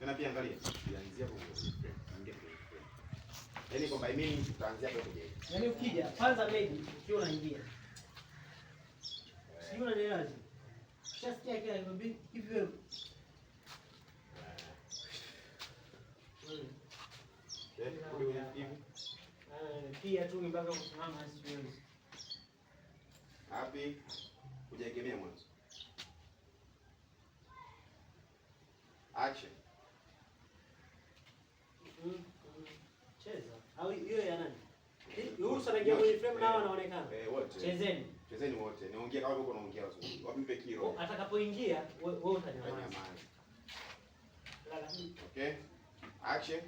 na pia angalia. Tuanzia hapo kwenye ingia kwenye frame. Yaani kwamba mimi tutaanzia hapo kwenye. Yaani ukija kwanza maybe ukiwa unaingia. Sio unanielewaje? Shasikia kile ngombe hivi wewe. Pia tu mpaka kusimama siwezi. Hapi kujegemea mwanzo. Action. Cheza. Au hiyo ya nani? Yule sanaingia kwenye frame nao anaonekana. Wote. Chezeni. Chezeni wote. Niongea kama uko unaongea wazungu. Wapimpe kilo. Atakapoingia wewe utanyamaza. Okay? Action.